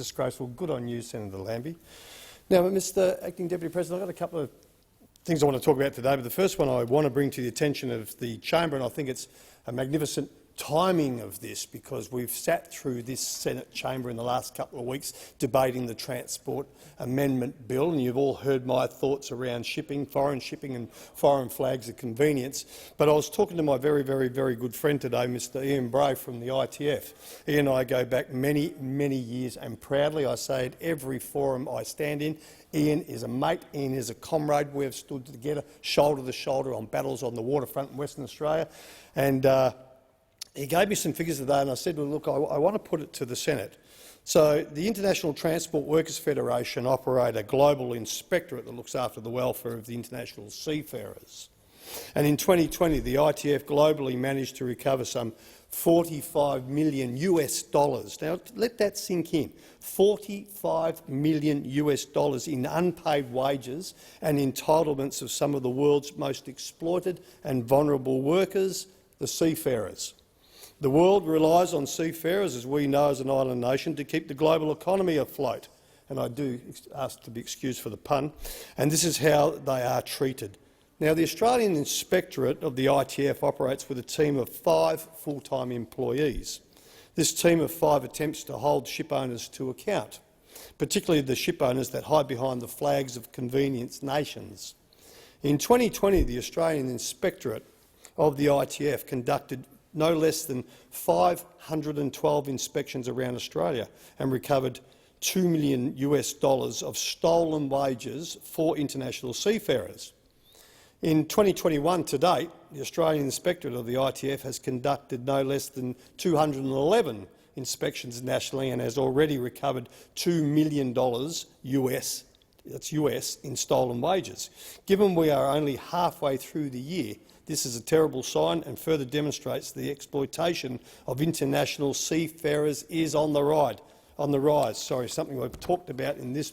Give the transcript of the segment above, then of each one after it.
disgraceful. Good on you, Senator Lambie. Now, Mr Acting Deputy President, I've got a couple of things I want to talk about today, but the first one I want to bring to the attention of the chamber, and I think it's a magnificent timing of this because we've sat through this Senate chamber in the last couple of weeks debating the Transport Amendment Bill, and you've all heard my thoughts around shipping and foreign flags of convenience. But I was talking to my very good friend today, Mr Ian Bray from the ITF. Ian and I go back many years, and proudly I say at every forum I stand in, Ian is a mate, Ian is a comrade. We have stood together shoulder to shoulder on battles on the waterfront in Western Australia. And he gave me some figures today, and I said, well, look, I want to put it to the Senate. So the International Transport Workers Federation operate a global inspectorate that looks after the welfare of the international seafarers. And in 2020, the ITF globally managed to recover some $45 million. Now, let that sink in. $45 million in unpaid wages and entitlements of some of the world's most exploited and vulnerable workers, the seafarers. The world relies on seafarers, as we know as an island nation, to keep the global economy afloat. And I do ask to be excused for the pun. And this is how they are treated. Now, the Australian Inspectorate of the ITF operates with a team of 5 full-time employees. This team of 5 attempts to hold ship owners to account, particularly the ship owners that hide behind the flags of convenience nations. In 2020, the Australian Inspectorate of the ITF conducted no less than 512 inspections around Australia and recovered $2 million of stolen wages for international seafarers. In 2021 to date, the Australian Inspectorate of the ITF has conducted no less than 211 inspections nationally and has already recovered $2 million that's US, in stolen wages. Given we are only halfway through the year, this is a terrible sign and further demonstrates the exploitation of international seafarers is on the rise. Something we've talked about in this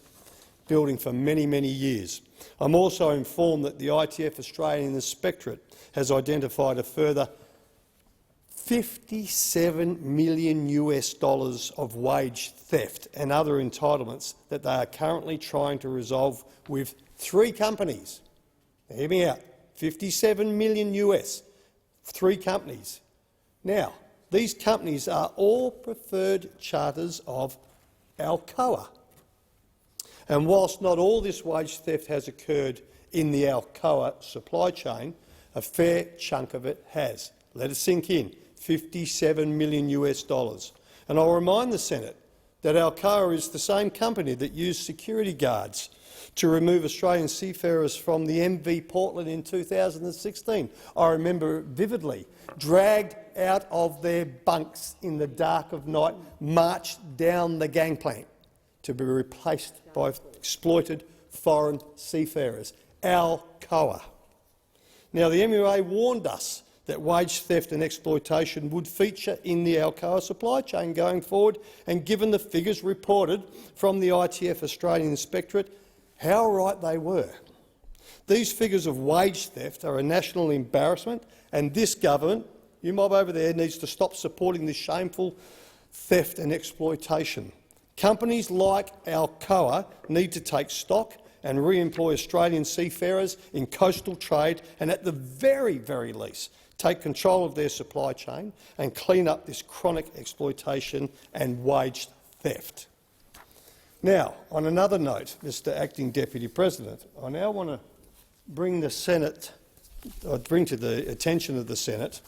building for many years. I'm also informed that the ITF Australian Inspectorate has identified a further $57 million of wage theft and other entitlements that they are currently trying to resolve with 3 companies. Now, hear me out. $57 million, 3 companies. Now, these companies are all preferred charters of Alcoa. And whilst not all this wage theft has occurred in the Alcoa supply chain, a fair chunk of it has. Let it sink in, $57 million. And I'll remind the Senate that Alcoa is the same company that used security guards to remove Australian seafarers from the MV Portland in 2016. I remember vividly, dragged out of their bunks in the dark of night, marched down the gangplank to be replaced by exploited foreign seafarers. Alcoa. Now, the MUA warned us that wage theft and exploitation would feature in the Alcoa supply chain going forward, and given the figures reported from the ITF Australian Inspectorate, how right they were. These figures of wage theft are a national embarrassment, and this government, you mob over there, needs to stop supporting this shameful theft and exploitation. Companies like Alcoa need to take stock and re-employ Australian seafarers in coastal trade and, at the very least, take control of their supply chain and clean up this chronic exploitation and wage theft. Now, on another note, Mr Acting Deputy President, I now want to bring to the attention of the Senate